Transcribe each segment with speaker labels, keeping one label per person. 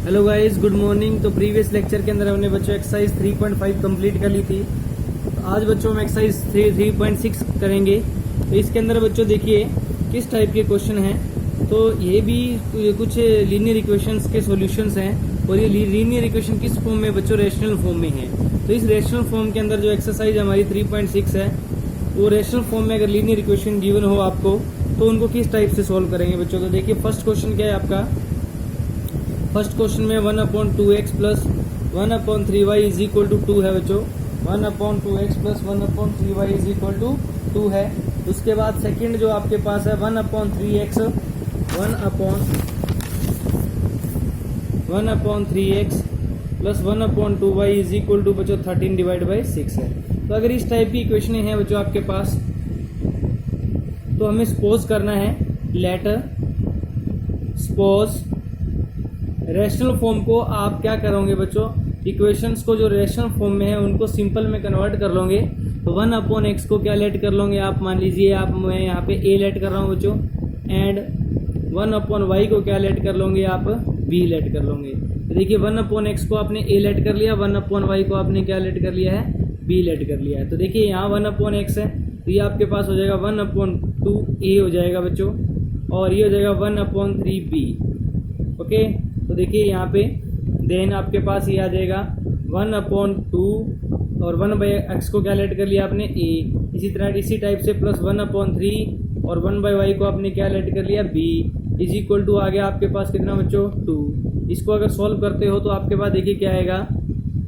Speaker 1: Hello guys, good morning. तो previous lecture के अंदर हमने बच्चों एक्सरसाइज 3.5 कंप्लीट कर ली थी। तो आज बच्चों हम एक्सरसाइज 3.6 करेंगे। तो इसके अंदर बच्चों देखिए किस टाइप के क्वेश्चन हैं। तो ये भी कुछ लीनियर इक्वेशंस के सॉल्यूशंस हैं और ये लीनियर इक्वेशन किस फॉर्म में बच्चों, रेशनल फॉर्म में है। तो इस रेशनल फॉर्म के अंदर जो एक्सरसाइज हमारी 3.6 है वो रेशनल फॉर्म में अगर लीनियर इक्वेशन गिवन हो आपको तो उनको किस टाइप से सॉल्व करेंगे बच्चों। तो देखिए फर्स्ट क्वेश्चन क्या है आपका। फर्स्ट क्वेश्चन में 1/2x plus 1/3y is equal to 2 है बच्चों। 1/2x plus 1/3y is equal to 2 है। उसके बाद सेकंड जो आपके पास है 1/3x 1/3x plus 1/2y is equal to बच्चों 13/6 है। तो अगर इस टाइप की इक्वेशन है बच्चों आपके पास तो हमें सपोज करना है, लेटर सपोज रेशनल फॉर्म को आप क्या करोगे बच्चों, इक्वेशंस को जो रेशनल फॉर्म में है उनको सिंपल में कन्वर्ट कर लोगे। तो 1/x को क्या लेट कर लोगे आप, मान लीजिए आप, मैं यहाँ पे a लेट कर रहा हूँ बच्चों, एंड 1/y को क्या लेट कर लोगे आप, b लेट कर लोगे। तो देखिए 1/x को आपने a लेट कर लिया, 1/y को आपने क्या लेट कर लिया है, b लेट कर लिया है। तो देखिए यहाँ 1/x है तो ये आपके पास हो जाएगा 1/2a हो जाएगा बच्चों, और ये हो जाएगा 1/3b। ओके, तो देखिए यहाँ पे देन आपके पास ये आ जाएगा 1/2 और 1/x को क्या लेट कर लिया आपने, a। इसी टाइप से प्लस 1/3 और 1/y को आपने क्या लेट कर लिया, b इज इक्वल टू आ गया आपके पास कितना बच्चों, 2। इसको अगर सॉल्व करते हो तो आपके पास देखिए क्या आएगा,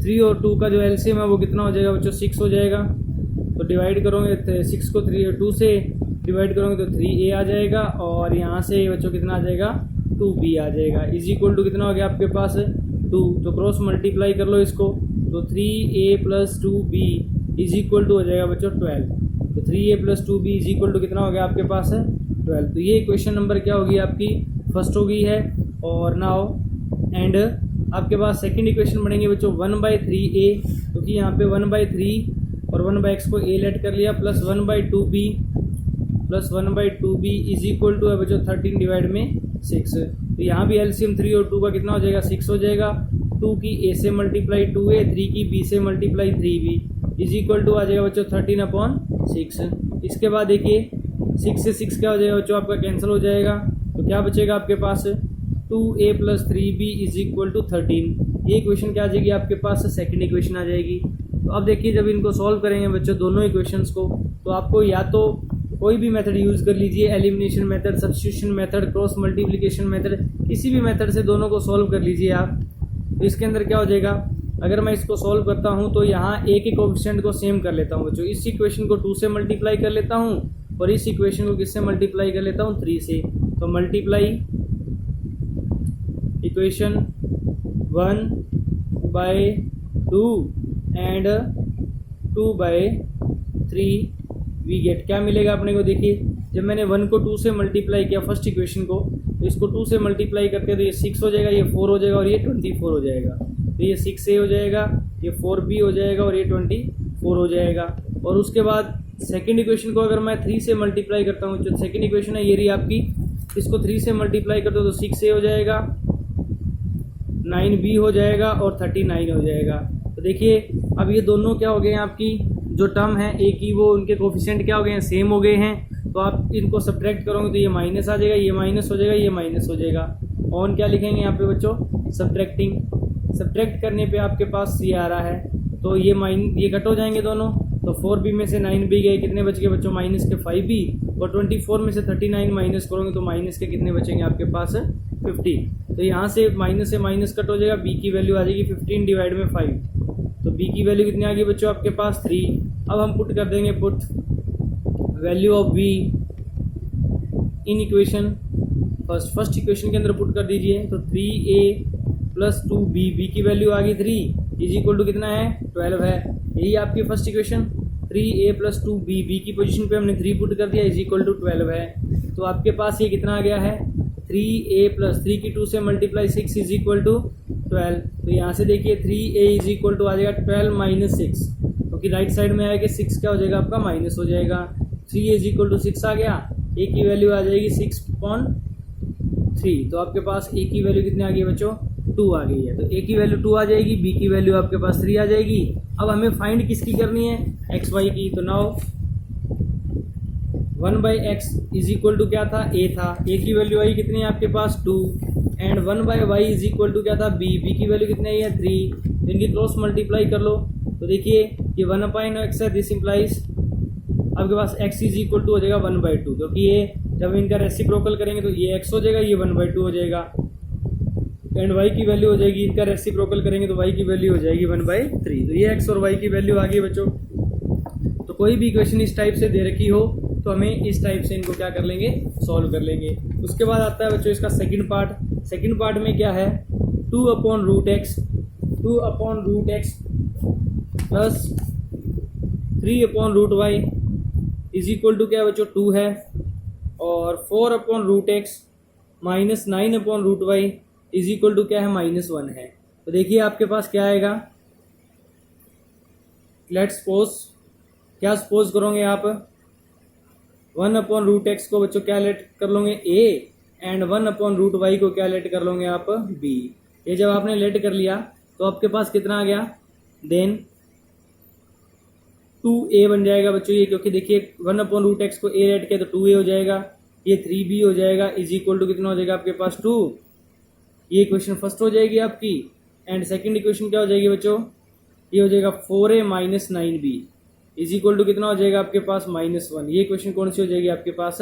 Speaker 1: 3 और 2 का जो एलसीएम है वो कितना हो जाएगा बच्चों, 6 हो जाएगा। तो डिवाइड करोगे 6 को 2 से डिवाइड करोगे तो 3a आ जाएगा, और यहाँ से बच्चों कितना आ जाएगा, 2b आ जाएगा। इज इक्वल टू कितना हो गया आपके पास, 2। तो क्रॉस मल्टीप्लाई कर लो इसको, तो 3a plus 2b is equal to हो जाएगा बच्चों 12। तो 3a plus 2b is equal to कितना हो गया आपके पास है, 12। तो ये इक्वेशन नंबर क्या होगी आपकी, फर्स्ट हो गई है। और नाउ एंड आपके पास सेकंड इक्वेशन बनेंगे बच्चों 1/3a, क्योंकि यहाँ पे 1/3 और 1/x को a लेट कर लिया, plus 1/2b is equal to है बच्चों 13/6। तो यहाँ भी एलसीएम 3 और 2 का कितना हो जाएगा, 6 हो जाएगा। 2 की a से मल्टीप्लाई 2a, 3 की b से multiply 3b is equal to आ जाएगा बच्चों 13/6। इसके बाद देखिए 6 से 6 क्या हो जाएगा बच्चों, आपका कैंसिल हो जाएगा। तो क्या बचेगा आपके पास, 2a plus 3b is equal to 13। ये इक्वेशन क्या आ जाएगी आपके पास, सेकंड इक्वेशन आ जाएगी। तो अब देखिए जब इनको सॉल्व करेंगे बच्चों दोनों इक्वेशंस को, तो आपको या तो कोई भी मेथड यूज़ कर लीजिए, elimination method, substitution method, cross multiplication method, किसी भी मेथड से दोनों को सॉल्व कर लीजिए आप। तो इसके अंदर क्या हो जाएगा, अगर मैं इसको सॉल्व करता हूँ तो यहाँ a के कोएफिशिएंट को सेम कर लेता हूँ बच्चों। इस इक्वेशन को 2 से मल्टीप्लाई कर लेता हूँ और इस इक्वेशन को किससे मल्टीप्लाई कर लेता हूँ, 3 से। तो multiply equation 1/2 and 2/3 we get क्या मिलेगा अपने को। देखिए जब मैंने 1 को 2 से मल्टीप्लाई किया फर्स्ट इक्वेशन को, तो इसको 2 से मल्टीप्लाई करते हैं तो ये 6 हो जाएगा, ये 4 हो जाएगा और ये 24 हो जाएगा। तो ये 6a हो जाएगा, ये 4b हो जाएगा और ये 24 हो जाएगा। और उसके बाद सेकंड इक्वेशन को अगर मैं 3 से मल्टीप्लाई करता हूँ, जो सेकंड इक्वेशन है ये रही आपकी, इसको 3 से मल्टीप्लाई करते हो तो 6a हो जाएगा, 9b हो जाएगा और 39 हो जाएगा। तो देखिए अब ये दोनों क्या हो गए हैं, आपकी जो टर्म है ए की वो उनके कोफिशिएंट क्या हो गए हैं, सेम हो गए हैं। तो आप इनको सब्ट्रैक्ट करोगे तो ये माइनस आ जाएगा, ये माइनस हो जाएगा, ये माइनस हो जाएगा। ऑन क्या लिखेंगे यहाँ पे बच्चों, सब्ट्रैक्टिंग। सब्ट्रैक्ट करने पे आपके पास ये आ रहा है, तो ये कट हो जाएंगे दोनों। तो 4b में से 9b गए, कितने बच गए बच्चों, माइनस के 5b। और 24 में से 39 माइनस करोगे तो माइनस के कितने बचेंगे आपके पास, 50। तो यहाँ से माइनस कट हो जाएगा, b की वैल्यू आ जाएगी 15/5। तो b की वैल्यू कितनी आ गई बच्चों आपके पास, 3। अब हम पुट कर देंगे, put value of b in equation first equation के अंदर पुट कर दीजिए। तो 3a प्लस 2b, b की वैल्यू आ गई 3 इज इक्वल टू कितना है, 12 है। यही आपकी first equation. 3a plus 2b, b की पोजीशन पे हमने 3 पुट कर दिया, इज इक्वल टू 12 है। तो आपके पास ये कितना आ गया है, 3a प्लस 3 की 2 से मल्टीप्लाई 6 इज इक्वल टू 12। तो यहाँ से देखिए 3a इज इक्वल टू आ जाएगा 12 माइनस 6, क्योंकि राइट साइड में आएगा 6 क्या हो जाएगा आपका, माइनस हो जाएगा। 3 इज इक्वल टू 6 आ गया, a की वैल्यू आ जाएगी 6.3। तो आपके पास a की वैल्यू कितनी आ गई बच्चों, 2 आ गई है, तो ए की वैल्यू 2 आ जाएगी, बी की वैल्यू आपके पास 3 आ जाएगी। अब हमें फाइंड किसकी करनी है, एक्स वाई की। तो now 1/x is equal to क्या था, ए था, ए की वैल्यू आई कितनी है आपके पास 2, and 1/y is equal to क्या था, बी, बी की वैल्यू कितनी है 3। तो इनकी क्रॉस मल्टीप्लाई कर लो, तो देखिए ये 1/x है, दिस इंप्लाइज आपके पास x इज इक्वल टू हो जाएगा 1/2, क्योंकि ये जब इनका रेसिप्रोकल करेंगे तो ये x हो जाएगा, ये 1/2 हो जाएगा, एंड y की वैल्यू हो जाएगी, इनका रेसिप्रोकल करेंगे तो y की वैल्यू हो जाएगी 1/3। तो ये x और y की वैल्यू आ गई बच्चों। तो कोई भी इक्वेशन इस टाइप से दे रखी हो तो हमें इस टाइप से इनको क्या कर लेंगे, सॉल्व कर लेंगे। उसके बाद आता है बच्चों इसका सेकंड पार्ट। सेकंड पार्ट में क्या है, 2/√x plus 3/√y is equal to क्या है बच्चों 2 है, और 4/√x minus 9/√y is equal to क्या है -1 है। तो देखिए आपके पास क्या आएगा, लेट्स सपोज, क्या सपोज करोगे आप, 1/√x को बच्चों क्या लेट कर लोगे a, एंड 1/√y को क्या लेट कर लोगे आप b। ये जब आपने लेट कर लिया तो आपके पास कितना आ गया, देन 2a बन जाएगा बच्चों ये, क्योंकि देखिए 1/√x को a लेट किया तो 2a हो जाएगा, ये 3b हो जाएगा, इज इक्वल टू कितना हो जाएगा आपके पास 2। ये इक्वेशन फर्स्ट हो जाएगी आपकी, एंड सेकंड इक्वेशन क्या हो जाएगी बच्चों, ये हो जाएगा 4a minus 9b is equal to कितना हो जाएगा आपके पास -1। ये इक्वेशन कौन सी हो जाएगी आपके पास,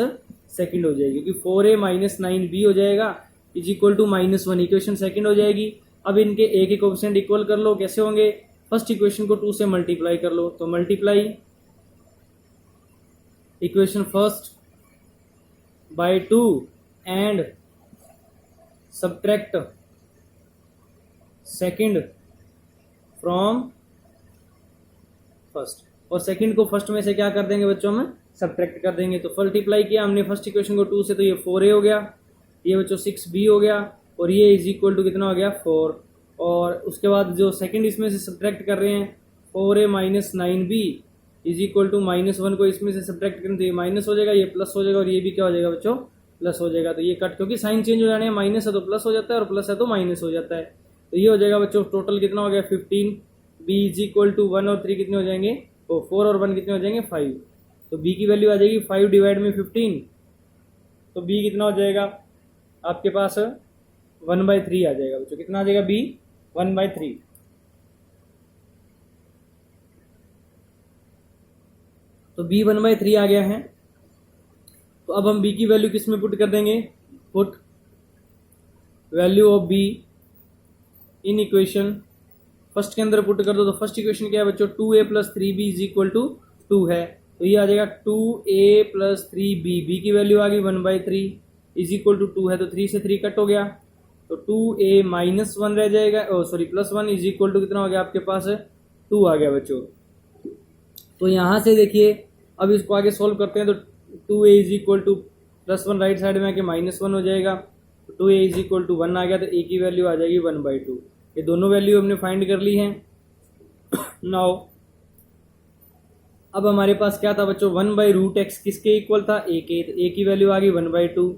Speaker 1: सेकंड हो जाएगी, क्योंकि 4a माइनस 9b हो जाएगा is equal to -1, equation second हो जाएगी। अब इनके a के कोएफिशिएंट इक्वल कर लो, कैसे होंगे, फर्स्ट इक्वेशन को 2 से मल्टीप्लाई कर लो, तो multiply equation first by 2 and subtract second from first, और सेकंड को फर्स्ट में से क्या कर देंगे बच्चों में, सब्ट्रैक्ट कर देंगे। तो मल्टीप्लाई किया हमने फर्स्ट इक्वेशन को 2 से, तो ये 4a हो गया, ये बच्चों 6b हो गया, और ये इज इक्वल टू कितना हो गया 4। और उसके बाद जो सेकंड इसमें से सब्ट्रैक्ट कर रहे हैं 4a minus 9b is equal to -1 को इसमें से सब्ट्रैक्ट करें तो ये माइनस हो जाएगा, ये प्लस हो जाएगा, और ये भी क्या हो जाएगा बच्चों, प्लस हो जाएगा। तो ये कट, क्योंकि साइन चेंज हो जाने हैं, माइनस है तो प्लस हो जाता है और प्लस है तो माइनस हो जाता है। तो ये हो जाएगा बच्चों, टोटल कितना हो गया 15, b इज इक्वल टू 1 और 3 कितने हो जाएंगे, तो 4 और 1 कितने हो जाएंगे 5। तो b की वैल्यू आ जाएगी 5 डिवाइड में 15, तो b कितना हो जाएगा आपके पास 1/3 आ जाएगा बच्चों, कितना आ जाएगा b 1/3। तो b 1/3 आ गया है। तो अब हम b की वैल्यू किस में पुट कर देंगे, put value of b in equation first के अंदर पुट कर दो। तो फर्स्ट इक्वेशन क्या है बच्चों, 2a plus 3b is equal to 2 है, तो ये आ जाएगा 2a प्लस 3b, b की वैल्यू आ गई 1/3 इज इक्वल टू 2 है, तो 3 से 3 कट हो गया, तो 2a माइनस 1 रह जाएगा, सॉरी +1 इज इक्वल टू कितना हो गया आपके पास 2 आ गया बच्चों। तो यहाँ से देखिए अब इसको आगे सोल्व करते हैं, तो 2a is equal to +1 right side में आके -1 हो जाएगा, तो 2a इज इक्वल टू 1 आ गया, तो a की वैल्यू आ जाएगी 1/2। ये दोनों वैल्यू हमने फाइंड कर ली हैं। नाउ अब हमारे पास क्या था बच्चों, 1/√x किसके इक्वल था, a के, तो a की वैल्यू आ गई 1/2,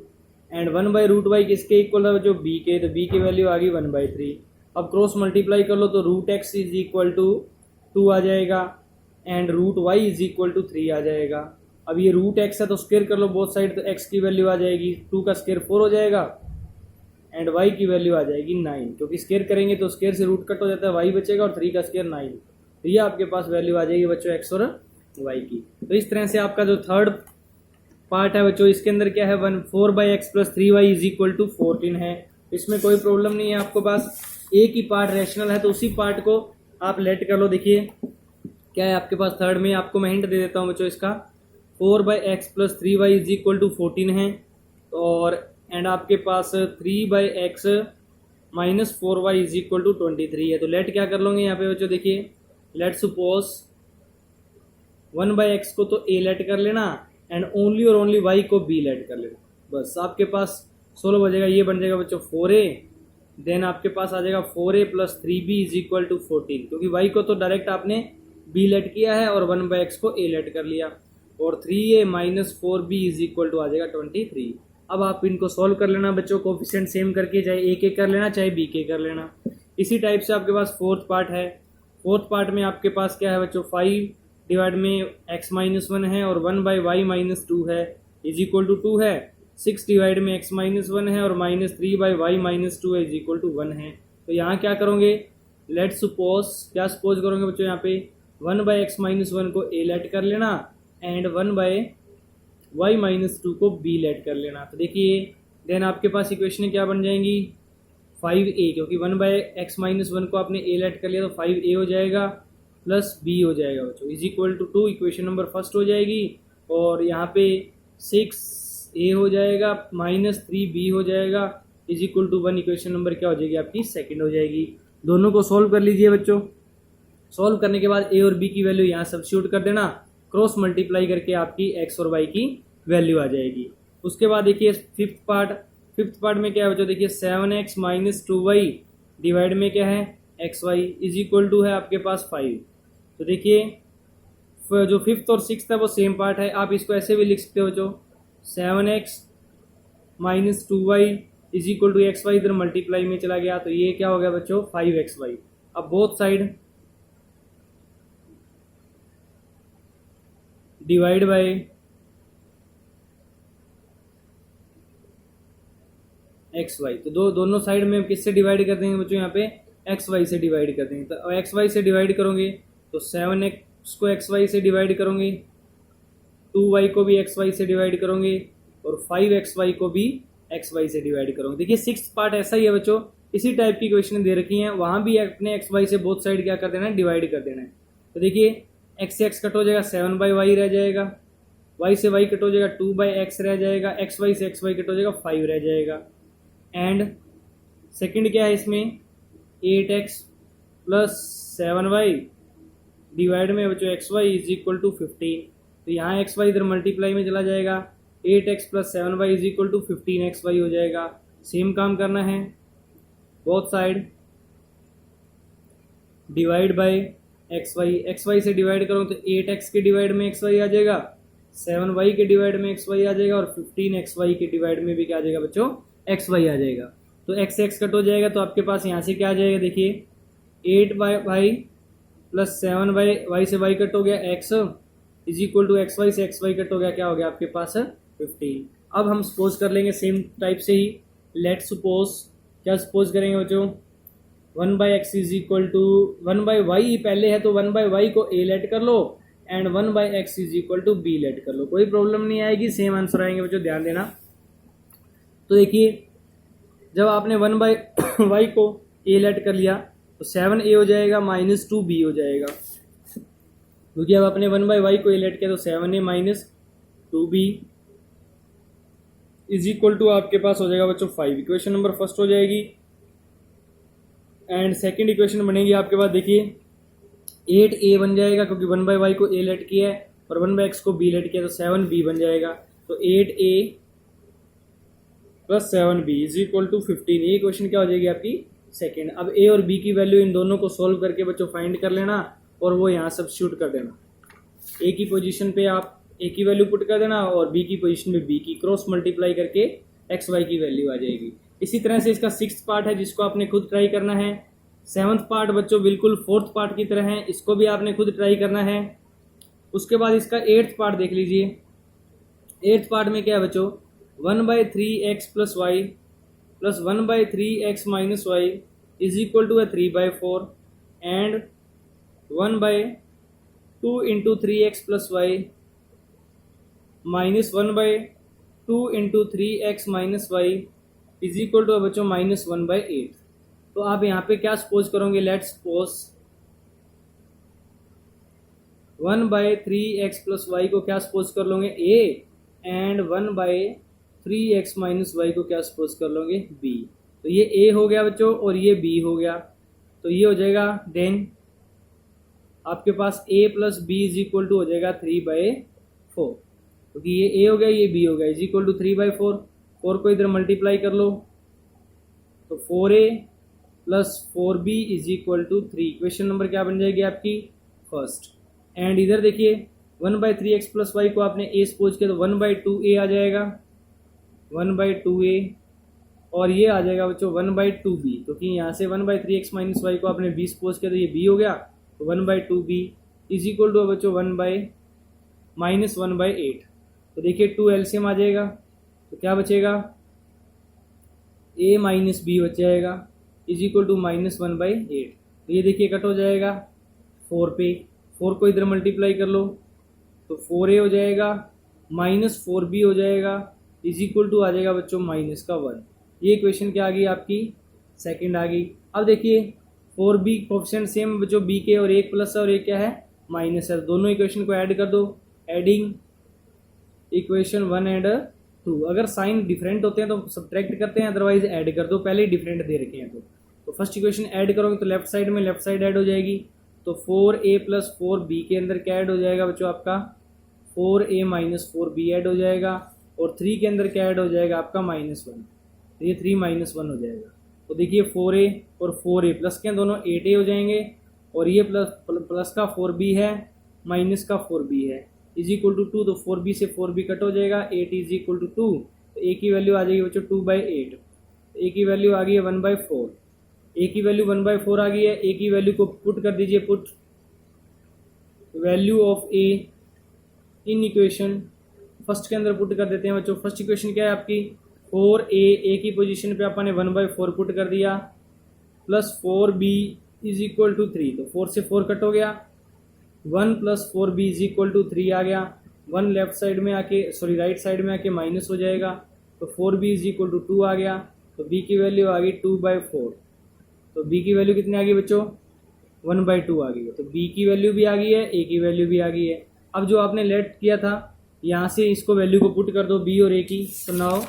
Speaker 1: एंड 1/√y किसके इक्वल था बच्चों, b के, तो b की वैल्यू आ गई 1/3। अब क्रॉस मल्टीप्लाई कर लो, तो √x इज इक्वल टू 2 आ जाएगा, and √y is equal to 3 आ जाएगा। अब ये √x है तो स्क्वायर कर लो बोथ साइड, तो x की वैल्यू आ जाएगी 2 का स्क्वायर 4 हो जाएगा, एंड y की वैल्यू आ जाएगी 9, क्योंकि स्क्वायर करेंगे तो स्क्वायर से रूट कट हो जाता है, y बचेगा, और 3 का स्क्वायर 9, तो ये आपके पास वैल्यू आ जाएगी बच्चों x और y की। तो इस तरह से आपका जो थर्ड पार्ट है बच्चों, इसके अंदर क्या है 4/x plus 3y is equal to 14 है, इसमें कोई प्रॉब्लम नहीं है। आपको पास एक ही पार्ट रैशनल है, तो उसी पार्ट को आप लेट कर लो। देखिए क्या है आपके पास थर्ड में, आपको मैं हिंट दे देता हूँ बच्चों, इसका 4/x plus 3y is equal to 14 है, और एंड आपके पास 3/x minus 4y is equal to 23 है। तो लेट क्या कर लोगे यहाँ पे बच्चों, देखिए लेट सपोज 1/x को तो a लेट कर लेना, एंड ओनली और ओनली y को b लेट कर लेना, बस आपके पास 16 बजेगा। ये बन जाएगा बच्चों 4a, देन आपके पास आ जाएगा 4a plus 3b is equal to 14, क्योंकि y को तो डायरेक्ट आपने b लेट किया है और 1/x को a लेट कर लिया, और 3a minus 4b is equal to आ जाएगा 23। अब आप इनको सॉल्व कर लेना बच्चों, कोफिशिएंट सेम करके, चाहे ए के कर लेना चाहे बी के कर लेना। इसी टाइप से आपके पास फोर्थ पार्ट है। फोर्थ पार्ट में आपके पास क्या है बच्चों, 5 डिवाइड में x-1 है और 1/y-2 है इज इक्वल टू 2 है। 6 डिवाइड में x-1 है और -3/y-2 है इज इक्वल टू 1 है। तो यहाँ क्या करोगे, लेट सपोज, क्या सपोज करोगे बच्चों, यहाँ पे 1/x-1 को a लेट कर लेना एंड 1/y-2 को b लेट कर लेना। तो देखिए देन आपके पास इक्वेशन क्या बन जाएंगी, 5a, क्योंकि 1/x-1 को आपने a लेट कर लिया तो 5a हो जाएगा प्लस b हो जाएगा बच्चों is equal to 2, equation number first हो जाएगी। और यहाँ पे 6a हो जाएगा -3b हो जाएगा is equal to 1, equation number क्या हो जाएगी आपकी, सेकंड हो जाएगी। दोनों को सॉल्व कर लीजिए बच्चों। सॉल्व करने के बाद a और b की वैल्यू यहाँ सब्स्टिट्यूट कर देना, क्रॉस मल्टीप्लाई करके आपकी x और y की वैल्यू आ जाएगी। उसके बाद देखिए फिफ्थ पार्ट में क्या है बच्चों, देखिए 7x - 2y डिवाइड में क्या है xy इज इक्वल टू है आपके पास 5। तो देखिए जो फिफ्थ और सिक्स्थ है वो सेम पार्ट है, आप इसको ऐसे भी लिख सकते हो बच्चों, 7x - 2y is equal to xy, इधर मल्टीप्लाई में चला गया तो ये क्या हो गया बच्चों, 5xy। अब both side divide by xy, तो दोनों साइड में किससे डिवाइड कर देंगे बच्चों, यहाँ पे xy से डिवाइड कर देंगे। तो xy से डिवाइड करोगे तो 7x को xy से डिवाइड करोगे, 2y को भी xy से डिवाइड करोगे और 5xy को भी xy से डिवाइड करोगे। देखिए सिक्स्थ पार्ट ऐसा ही है बच्चों, इसी टाइप की क्वेश्चन दे रखी हैं, वहां भी अपने xy से बोथ साइड क्या कर देना है, डिवाइड कर देना है। तो देखिए x से x कट हो जाएगा, 7/y रह जाएगा, y से y कट हो जाएगा, 2/x रह जाएगा, xy से xy कट हो जाएगा, 5 रह जाएगा। एंड सेकंड क्या है इसमें, 8x प्लस 7y डिवाइड में बच्चों xy इज इक्वल टू 15। तो यहाँ xy इधर मल्टीप्लाई में चला जाएगा, 8x plus 7y is equal to 15xy हो जाएगा। सेम काम करना है, both side divide by xy से डिवाइड करो तो 8x के डिवाइड में xy आ जाएगा, 7y के डिवाइड में xy आ जाएगा और 15xy के डिवाइड में भी क्या आ जाएगा बच्चों, xy आ जाएगा। तो x कट हो जाएगा तो आपके पास यहाँ से क्या आ जाएगा, देखिए 8y प्लस 7y से y कट हो गया, x is equal to xy से xy कट हो गया, क्या हो गया आपके पास 15। अब हम सपोज कर लेंगे सेम टाइप से ही, लेट सपोज, क्या सपोज करेंगे बच्चों, 1/x is equal to 1/y पहले है तो 1/y को a लेट कर लो and 1/x is equal to b let कर लो, कोई प्रॉब्लम नहीं आएगी, सेम आंसर आएंगे बच्चों, ध्यान देना। तो देखिए जब आपने 1/y को a लेट कर लिया तो 7a हो जाएगा -2b हो जाएगा, क्योंकि अब आपने 1/y को a लेट किया तो 7a - 2b is equal to आपके पास हो जाएगा बच्चों 5, इक्वेशन नंबर फर्स्ट हो जाएगी। एंड सेकंड इक्वेशन बनेगी आपके पास, देखिए 8a बन जाएगा, क्योंकि 1/y को a लेट किया है और 1/x को b लेट किया तो 7b बन जाएगा। तो 8a plus 7b is equal to 15, ये क्वेश्चन क्या हो जाएगी आपकी, सेकंड। अब a और b की वैल्यू इन दोनों को सोल्व करके बच्चों फाइंड कर लेना और वो यहाँ सब्स्टिट्यूट कर देना, a की पोजीशन पे आप a की वैल्यू पुट कर देना और b की पोजीशन पे b की, क्रॉस मल्टीप्लाई करके xy की वैल्यू आ जाएगी। इसी तरह से इसका सिक्स्थ पार्ट है जिसको आपने खुद ट्राई करना है। सेवन्थ पार्ट बच्चों बिल्कुल फोर्थ पार्ट की तरह है, इसको भी आपने खुद ट्राई करना है। उसके बाद इसका एट्थ पार्ट देख लीजिए। एट्थ पार्ट में क्या है बच्चों, 1/3x plus y plus 1/3x minus y is equal to 3/4 and 1/2 into 3x plus y minus 1/2 into 3x minus y is equal to बच्चों -1/8। तो आप यहाँ पे क्या सपोज करोगे, let's suppose 1/3x plus Y को क्या सपोज कर लोगे a and 1/3x minus Y को क्या सपोज कर लोगे b। तो ये a हो गया बच्चों और ये b हो गया, तो ये हो जाएगा देन आपके पास a plus b is equal to हो जाएगा 3/4, क्योंकि ये a हो गया ये b हो गया, इज इक्वल टू 3/4। 4 को इधर मल्टीप्लाई कर लो तो 4a plus 4b is equal to 3, equation number क्या बन जाएगी आपकी फर्स्ट। एंड इधर देखिए 1/3x प्लस वाई को आपने a सपोज किया तो 1/2a आ जाएगा, 1/2a, और ये आ जाएगा बच्चों 1/2b, क्योंकि यहाँ से 1/3x माइनस वाई को आपने b सपोज किया तो ये b हो गया, तो 1/2b इज इक्वल टू बच्चों 1/-1/8। तो देखिए 2 एलसीएम आ जाएगा, तो क्या बचेगा, a माइनस बी बच जाएगा इज इक्वल टू -1/8। तो ये देखिए कट हो जाएगा 4 पे, 4 को इधर मल्टीप्लाई कर लो तो 4a हो जाएगा, -4b हो जाएगा इज इक्वल टू आ जाएगा बच्चों -1। ये इक्वेशन क्या आ गई आपकी, सेकंड आ गई। अब देखिए 4b कोफिशिएंट सेम बच्चों b के, और एक प्लस है और एक क्या है माइनस है, दोनों इक्वेशन को ऐड कर दो, एडिंग इक्वेशन 1 एंड 2। अगर साइन डिफरेंट होते हैं तो सब्ट्रैक्ट करते हैं, अदरवाइज ऐड कर दो, पहले ही डिफरेंट दे रखे हैं तो फर्स्ट इक्वेशन ऐड करोगे तो लेफ्ट साइड में लेफ्ट साइड ऐड हो जाएगी, तो 4a + 4b के अंदर क्या ऐड हो जाएगा बच्चों आपका 4a - 4b ऐड हो जाएगा, और 3 के अंदर क्या ऐड हो जाएगा आपका -1, तो ये 3 -1 हो जाएगा। तो देखिए 4a और 4a प्लस के दोनों 8a हो जाएंगे, और ये प्लस का 4b है माइनस का 4b है इज इक्वल टू 2, तो 4b से 4b कट हो जाएगा, 8 इज इक्वल टू 2, तो a की वैल्यू आ जाएगी बच्चों 2/8, a की वैल्यू आ गई है 1/4, a की वैल्यू 1/4 आ गई है, a की वैल्यू को पुट कर दीजिए, put value of a in equation first के अंदर पुट कर देते हैं बच्चों। फर्स्ट इक्वेशन क्या है आपकी 4a की पोजीशन पे अपन ने 1/4 पुट कर दिया, plus 4b is equal to 3, तो 4 से 4 कट हो गया, 1 + 4b इज इक्वल टू 3 आ गया, 1 लेफ्ट साइड में आके सॉरी राइट साइड में आके माइनस हो जाएगा, तो 4b इज इक्वल टू 2 आ गया, तो b की वैल्यू आ गई 2/4, तो b की वैल्यू कितनी आ गई बच्चों 1/2 आ गई है, तो b की वैल्यू भी आ गई है, a की वैल्यू भी आ गई है। अब जो आपने लेट किया था यहाँ से इसको वैल्यू को पुट कर दो b और a की, तो now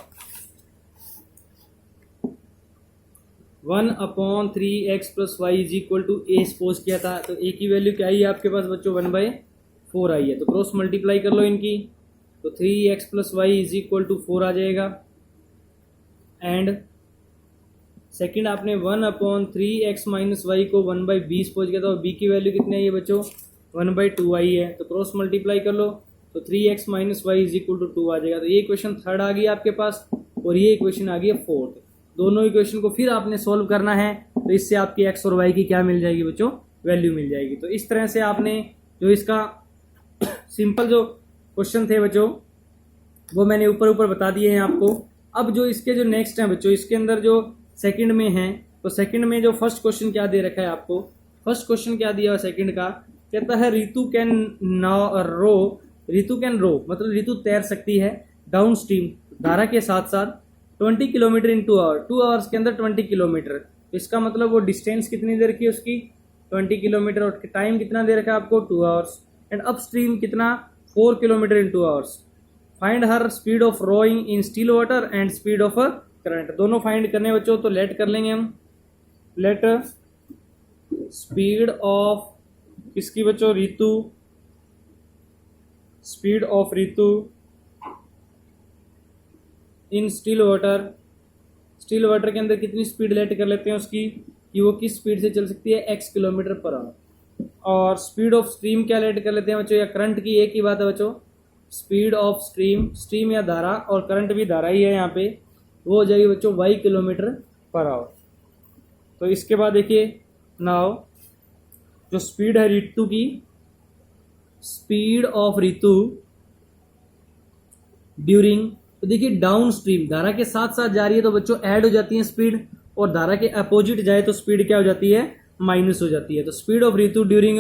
Speaker 1: 1/3x + y is equal to a suppose किया था, तो a की वैल्यू क्या आई है आपके पास बच्चों 1/4 आई है, तो क्रॉस मल्टीप्लाई कर लो इनकी, तो 3x + y is equal to 4 आ जाएगा, एंड सेकंड आपने 1/3x - y को 1/b सपोज किया था, और b की वैल्यू कितनी आई है बच्चों 1/2 आई है, तो क्रॉस मल्टीप्लाई कर लो, तो 3x - y is equal to 2 आ जाएगा। तो ये इक्वेशन थर्ड आ गई आपके पास, और ये इक्वेशन आ गई है फोर्थ। दोनों इक्वेशन को फिर आपने सॉल्व करना है, तो इससे आपकी x और y की क्या मिल जाएगी बच्चों वैल्यू मिल जाएगी। तो इस तरह से आपने जो इसका सिंपल जो क्वेश्चन थे बच्चों वो मैंने ऊपर ऊपर बता दिए हैं आपको। अब जो इसके जो नेक्स्ट हैं बच्चों, इसके अंदर जो सेकंड में है, तो सेकंड में जो फर्स्ट क्वेश्चन क्या दे रखा है आपको, फर्स्ट क्वेश्चन क्या दिया है सेकंड का, कहता है रितु कैन रो मतलब रितु तैर सकती है डाउन स्ट्रीम धारा के साथ साथ 20 किलोमीटर इन 2 आवर, 2 आवर्स के अंदर 20 किलोमीटर। तो इसका मतलब वो डिस्टेंस कितनी दे रखी है उसकी 20 किलोमीटर, और टाइम कितना दे रखा है आपको 2 आवर्स, एंड अप स्ट्रीम कितना 4 kilometre in 2 hours. Find her speed of rowing in still water and speed of current, दोनों फाइंड करने बच्चों, तो लेट कर लेंगे हम, लेट स्पीड ऑफ किसकी बच्चों Ritu, speed of Ritu in still water, still water के अंदर कितनी स्पीड लेट कर लेते हैं उसकी कि वो किस स्पीड से चल सकती है x किलोमीटर पर आवर। और स्पीड ऑफ स्ट्रीम क्या लेट कर लेते हैं बच्चों, या करंट की एक ही बात है बच्चों, स्पीड ऑफ स्ट्रीम, स्ट्रीम या धारा, और करंट भी धारा ही है यहाँ पे, वो हो जाएगी बच्चों y किलोमीटर पर आवर। तो इसके बाद देखिए नाउ जो स्पीड है रितु की, स्पीड ऑफ रितु ड्यूरिंग, तो देखिए डाउन स्ट्रीम धारा के साथ साथ जा रही है तो बच्चों ऐड हो जाती है स्पीड, और धारा के अपोजिट जाए तो स्पीड क्या हो जाती है माइनस हो जाती है। तो speed of Ritu during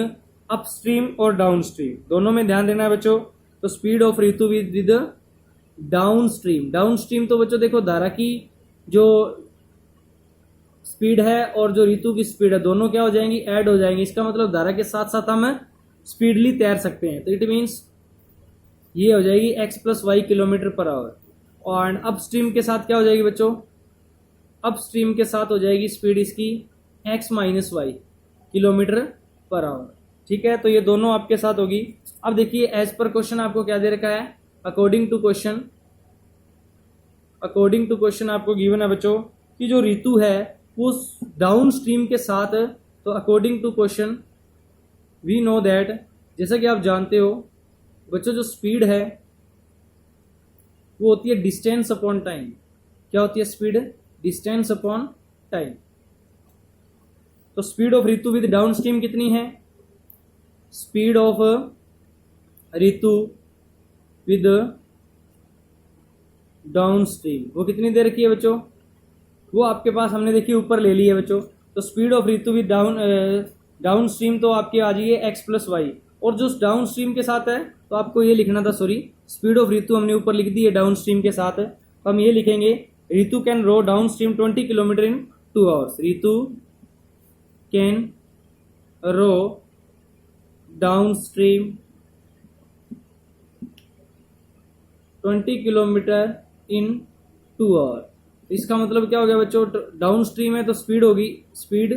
Speaker 1: up stream और डाउन स्ट्रीम दोनों में ध्यान देना है बच्चों। तो speed of Ritu with down stream, down stream तो बच्चों देखो धारा की जो स्पीड है और जो रितु की स्पीड है दोनों क्या हो जाएंगी ऐड हो जाएंगी, इसका मतलब धारा के साथ साथ हम स्पीडली तैर सकते हैं। तो इट मीन्स ये हो जाएगी x + y kilometre per hour, और अप स्ट्रीम के साथ क्या हो जाएगी बच्चों, अप स्ट्रीम के साथ हो जाएगी स्पीड इसकी x - y kilometre per hour. ठीक है, तो ये दोनों आपके साथ होगी। अब देखिए एज पर क्वेश्चन आपको क्या दे रखा है, अकॉर्डिंग टू क्वेश्चन आपको गिवन है बच्चों कि जो रितु है वो डाउन स्ट्रीम के साथ, तो according to question we know that, जैसा कि आप जानते हो बच्चों जो स्पीड है वो होती है डिस्टेंस अपॉन टाइम। क्या होती है स्पीड? Distance upon time. तो speed of Ritu with downstream कितनी है? Speed of Ritu with downstream वो कितनी देर की है बच्चों? वो आपके पास हमने देखिए ऊपर ले ली है बच्चों। तो speed of Ritu with down stream तो आपकी आ जाइए एक्स प्लस वाई, और जो डाउन स्ट्रीम के साथ है तो आपको ये लिखना था, सॉरी स्पीड ऑफ रितु हमने ऊपर लिख दी है, डाउन स्ट्रीम के साथ है तो हम ये लिखेंगे Ritu can row downstream 20 kilometre in 2 hours. Ritu can row downstream 20 kilometre in 2 hour. इसका मतलब क्या हो गया बच्चों? डाउन स्ट्रीम है तो स्पीड होगी speed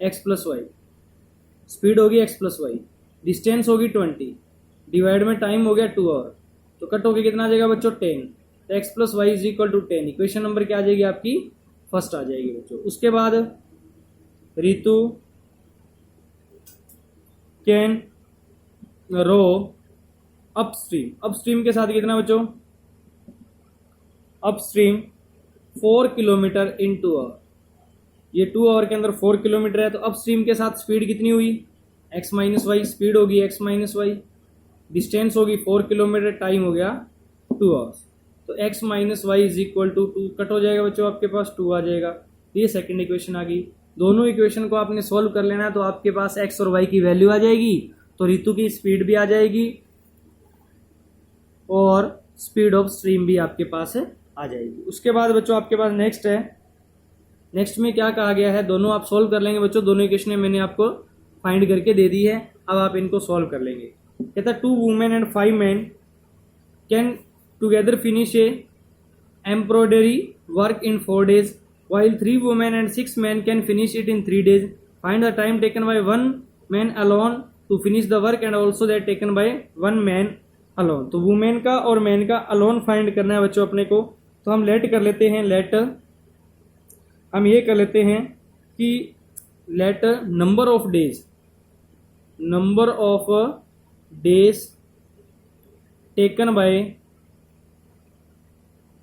Speaker 1: x plus y, speed होगी एक्स प्लस वाई, डिस्टेंस होगी 20 डिवाइड में टाइम हो गया 2 आवर, तो कट होके कितना आ जाएगा बच्चों? 10। तो x plus y is equal to 10। Equation number क्या आ जाएगी आपकी? फर्स्ट आ जाएगी बच्चों। उसके बाद Ritu can row upstream, upstream के साथ कितना बच्चों? Upstream 4 kilometre in 2 hour. ये 2 आवर के अंदर 4 किलोमीटर है, तो अपस्ट्रीम के साथ स्पीड कितनी हुई? एक्स माइनस वाई, स्पीड होगी एक्स माइनस वाई, डिस्टेंस होगी 4 किलोमीटर, टाइम हो गया 2 आवर्स। तो x minus y is equal to 2, cut हो जाएगा बच्चों, आपके पास 2 आ जाएगा। ये सेकंड इक्वेशन आ गई। दोनों इक्वेशन को आपने सॉल्व कर लेना है, तो आपके पास एक्स और वाई की वैल्यू आ जाएगी, तो रितु की स्पीड भी आ जाएगी और स्पीड ऑफ स्ट्रीम भी आपके पास आ जाएगी। उसके बाद बच्चों आपके पास नेक्स्ट है, नेक्स्ट में क्या कहा गया है, दोनों आप सॉल्व कर लेंगे बच्चों। दोनों इक्वेशन मैंने आपको फाइंड करके दे दी है, अब आप इनको सॉल्व कर लेंगे। कहता है 2 women and 5 man can together finish A embroidery work in 4 days, while 3 women and 6 men can finish it in 3 days. Find the time taken by 1 man alone to finish the work and also that taken by 1 man alone. तो women का और man का alone find करना है बच्चों अपने को। तो हम लेट कर लेते हैं, लेट हम ये कर लेते हैं कि let number of days, number of days taken by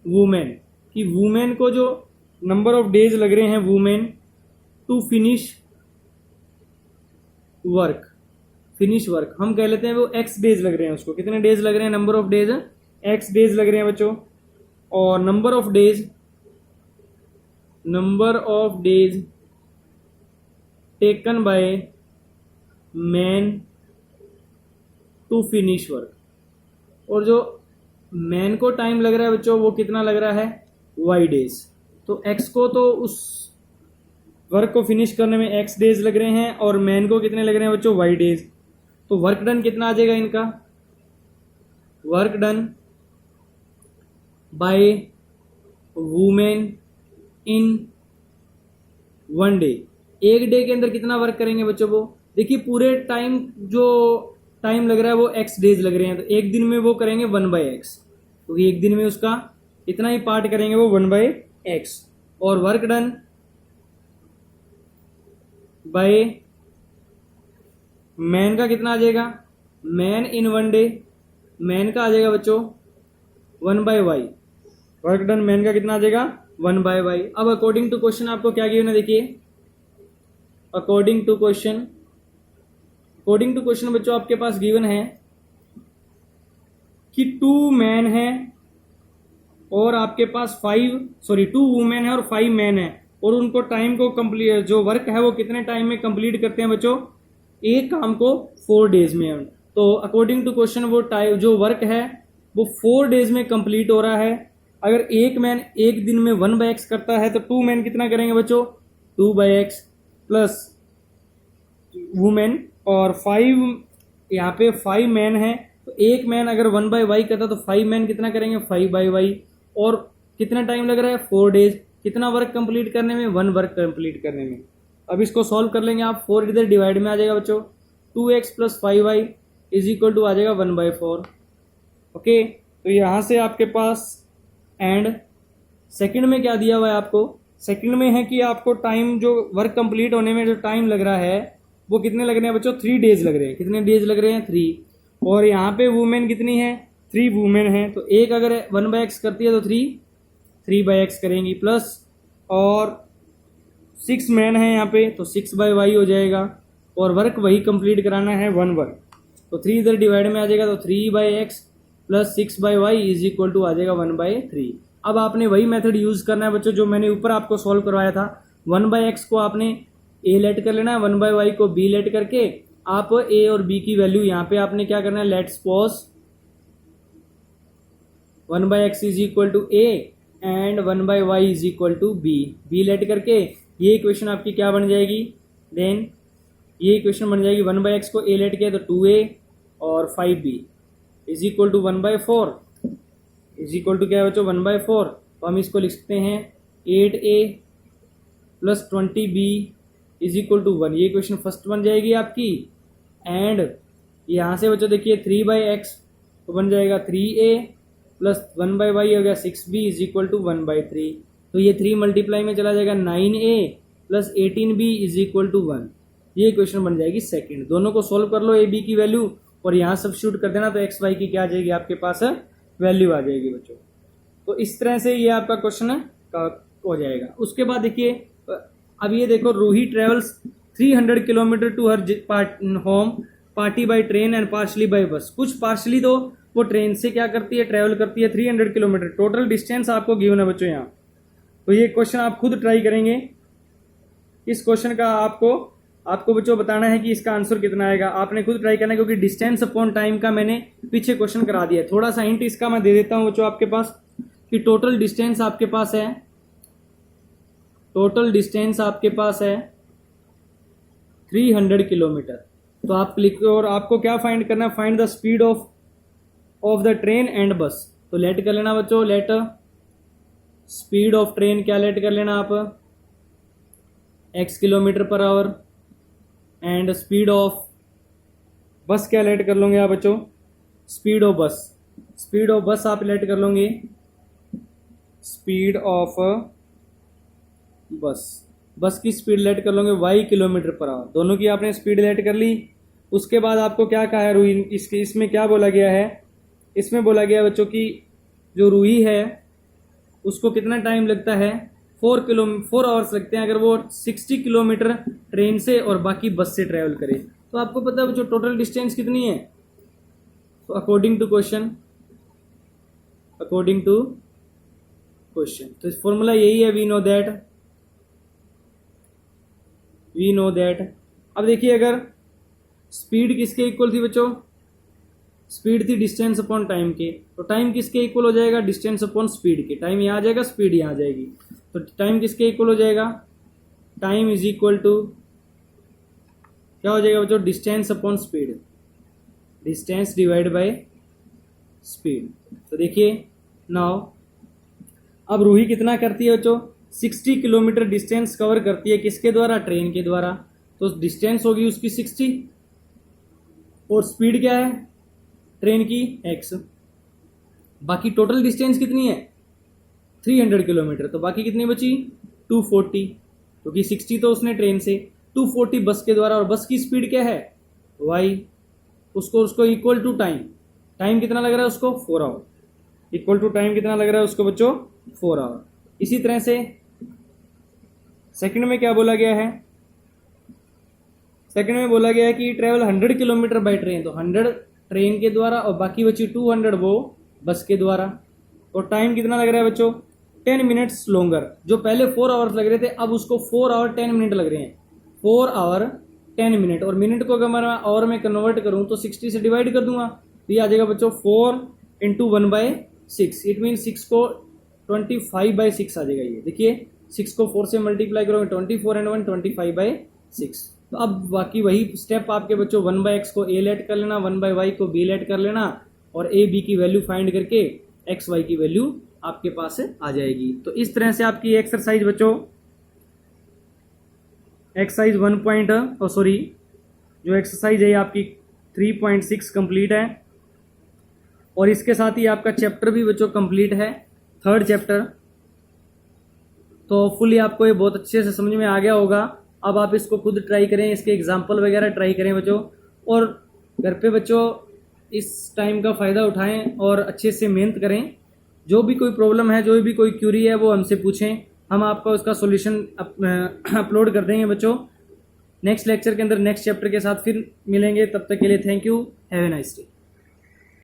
Speaker 1: women, कि वुमेन को जो नंबर ऑफ डेज लग रहे हैं women to finish work, finish work हम कह लेते हैं वो एक्स डेज लग रहे हैं। उसको कितने डेज लग रहे हैं? Number of days x days लग रहे हैं बच्चों। और number of days, number of days taken by man to finish work, और जो मैन को टाइम लग रहा है बच्चों वो कितना लग रहा है? Y days. तो एक्स को तो उस वर्क को फिनिश करने में एक्स डेज लग रहे हैं और मैन को कितने लग रहे हैं बच्चों? Y days. तो वर्क डन कितना आ जाएगा इनका? Work done by women in 1 day, एक डे के अंदर कितना वर्क करेंगे बच्चों वो? देखिए पूरे टाइम जो टाइम लग रहा है वो एक्स डेज लग रहे हैं, तो एक दिन में वो करेंगे 1/x, क्योंकि तो एक दिन में उसका इतना ही पार्ट करेंगे वो 1/x। और वर्क डन बाय मैन का कितना आ जाएगा? मैन इन 1 day, मैन का आ जाएगा बच्चों 1/y। वर्क डन मैन का कितना आ जाएगा? 1/y। अब अकॉर्डिंग टू क्वेश्चन आपको क्या गिवन है देखिए, according to question, according to question बच्चों आपके पास गिवन है कि 2 मैन है और आपके पास 2 वुमेन है और 5 मैन है, और उनको टाइम को कंप्लीट, जो वर्क है वो कितने टाइम में कंप्लीट करते हैं बच्चों? एक काम को 4 days में। तो अकॉर्डिंग टू क्वेश्चन वो टाइम जो वर्क है वो 4 days में कंप्लीट हो रहा है। अगर एक मैन एक दिन में 1/x करता है तो 2 मैन कितना करेंगे बच्चों? 2/x प्लस वुमेन, और 5 यहाँ पे 5 मैन है, तो एक मैन अगर 1/y करता तो 5 मैन कितना करेंगे? 5/y। और कितना टाइम लग रहा है? 4 days। कितना वर्क कंप्लीट करने में? 1 वर्क कंप्लीट करने में। अब इसको सॉल्व कर लेंगे आप, 4 इधर डिवाइड में आ जाएगा बच्चों, 2x plus 5y is equal to आ जाएगा 1/4। ओके, तो यहाँ से आपके पास एंड सेकंड में क्या दिया हुआ है आपको? सेकंड में है कि आपको टाइम जो वर्क कंप्लीट होने में जो टाइम लग रहा है वो कितने लग रहे हैं बच्चों? 3 days लग रहे हैं। कितने डेज लग रहे हैं? 3। और यहाँ पे वुमेन कितनी है? 3 वुमेन हैं, तो एक अगर 1/x करती है तो 3/x करेंगी, प्लस और 6 मैन है यहाँ पे, तो 6/y हो जाएगा, और वर्क वही कंप्लीट कराना है 1 वर्क, तो 3 इधर डिवाइड में आ जाएगा, तो 3/x plus 6/y is equal to आ जाएगा 1/3। अब आपने वही मेथड यूज़ करना है बच्चों जो मैंने ऊपर आपको सॉल्व करवाया था। 1/x को आपने a लेट कर लेना है, 1/y को b लेट करके आप a और b की वैल्यू यहाँ पे आपने क्या करना है, let's suppose 1/x is equal to a and 1/y is equal to b let करके ये इक्वेशन आपकी क्या बन जाएगी, देन ये इक्वेशन बन जाएगी 1/x को a लेट किया तो 2a और 5b is equal to 1/4 is equal to क्या है बच्चों 1/4। तो हम इसको लिख सकते हैं 8a plus 20b is equal to 1, ये इक्वेशन फर्स्ट बन जाएगी आपकी। एंड यहाँ से बच्चों देखिए 3/x तो बन जाएगा 3a प्लस 1/y हो गया 6b इज इक्वल टू 1/3, तो ये 3 मल्टीप्लाई में चला जाएगा 9a plus 18b is equal to 1, ये इक्वेशन बन जाएगी सेकंड। दोनों को सोल्व कर लो a b की वैल्यू और यहाँ सब्स्टिट्यूट कर देना, तो एक्स वाई की क्या आ जाएगी आपके पास वैल्यू आ जाएगी बच्चों। तो इस तरह से ये आपका क्वेश्चन हो जाएगा। उसके बाद देखिए अब ये देखो, Ruhi travels 300 kilometre to her home party by train and partly by bus. कुछ पार्शली तो वो ट्रेन से क्या करती है, ट्रेवल करती है 300 किलोमीटर, टोटल डिस्टेंस आपको गिवन है बच्चों यहाँ। तो ये क्वेश्चन आप खुद ट्राई करेंगे, इस क्वेश्चन का आपको बच्चों बताना है कि इसका आंसर कितना आएगा, आपने खुद ट्राई करना है, क्योंकि डिस्टेंस अपॉन टाइम का मैंने पीछे क्वेश्चन करा दिया है। थोड़ा सा हिंट इसका मैं दे देता हूं बच्चों आपके पास कि टोटल डिस्टेंस आपके पास है, टोटल डिस्टेंस आपके पास है 300 किलोमीटर। तो आप क्लिक और आपको क्या फाइंड करना है, find the speed of the train and बस। तो लेट कर लेना बच्चों, लेट स्पीड ऑफ ट्रेन क्या लेट कर लेना आप, x kilometre per hour, and speed of बस क्या लेट कर लोगे आप बच्चों, स्पीड ऑफ बस आप लेट कर लोगे, स्पीड ऑफ बस की स्पीड लेट कर लोगे y किलोमीटर पर आवर। दोनों की आपने स्पीड लेट कर ली। उसके बाद आपको क्या कहा है रूही, इसमें क्या बोला गया है, इसमें बोला गया है बच्चों की जो रूही है उसको कितना टाइम लगता है, 4 आवर्स लगते हैं अगर वो 60 किलोमीटर ट्रेन से और बाकी बस से ट्रेवल करे। तो आपको पता है जो टोटल डिस्टेंस कितनी है, तो अकॉर्डिंग टू क्वेश्चन तो फॉर्मूला यही है, वी नो दैट। अब देखिए अगर स्पीड किसके इक्वल थी बच्चों, स्पीड थी डिस्टेंस अपॉन टाइम के, तो टाइम किसके इक्वल हो जाएगा, डिस्टेंस अपॉन स्पीड के। टाइम यहाँ आ जाएगा, स्पीड यहाँ आ जाएगी, तो टाइम किसके इक्वल हो जाएगा, टाइम इज इक्वल टू क्या हो जाएगा बच्चों, distance upon speed, distance divide by speed. तो देखिए नाउ अब रूही कितना करती है बच्चों, 60 किलोमीटर डिस्टेंस कवर करती है, किसके द्वारा, ट्रेन के द्वारा। तो डिस्टेंस होगी उसकी 60 और स्पीड क्या है ट्रेन की, x। बाकी टोटल डिस्टेंस कितनी है 300 किलोमीटर, तो बाकी कितनी बची 240, क्योंकि 60 तो उसने ट्रेन से, 240 बस के द्वारा, और बस की स्पीड क्या है y, उसको इक्वल टू टाइम कितना लग रहा है उसको 4 आवर, इक्वल टू टाइम कितना लग रहा है उसको बच्चों 4 आवर। इसी तरह से सेकंड में क्या बोला गया है, सेकंड में बोला गया है कि ट्रेवल 100 किलोमीटर बाय ट्रेन, तो 100 ट्रेन के द्वारा और बाकी बची 200 वो बस के द्वारा। और टाइम कितना लग रहा है बच्चों 10 मिनट्स लॉन्गर, जो पहले 4 आवर्स लग रहे थे अब उसको 4 आवर 10 मिनट लग रहे हैं, 4 आवर 10 मिनट। और मिनट को अगर मैं आवर में कन्वर्ट करूं तो 60 से डिवाइड कर दूंगा, तो ये आ जाएगा बच्चों 4 इंटू 1/6, इट मीन 6 को 25/6 आ जाएगा। ये देखिए 6 को 4 से मल्टीप्लाई करोगे 24 एंड 1 25/6। तो अब बाकी वही स्टेप आपके बच्चों 1/x को a लेट कर लेना, 1/y को b लेट कर लेना, और a b की वैल्यू फाइंड करके x y की वैल्यू आपके पास आ जाएगी। तो इस तरह से आपकी एक्सरसाइज बच्चों एक्सरसाइज जो एक्सरसाइज है आपकी 3.6 कंप्लीट है, और इसके साथ ही आपका चैप्टर भी बच्चों कंप्लीट है, 3rd चैप्टर। तो होपफुली आपको ये बहुत अच्छे से समझ में आ गया होगा। अब आप इसको खुद ट्राई करें, इसके एग्जाम्पल वगैरह ट्राई करें बच्चों, और घर पे बच्चों इस टाइम का फ़ायदा उठाएं और अच्छे से मेहनत करें। जो भी कोई प्रॉब्लम है, जो भी कोई क्यूरी है, वो हमसे पूछें, हम आपका उसका सॉल्यूशन अपलोड कर देंगे बच्चों। नेक्स्ट लेक्चर के अंदर नेक्स्ट चैप्टर के साथ फिर मिलेंगे, तब तक के लिए thank you, have a nice day.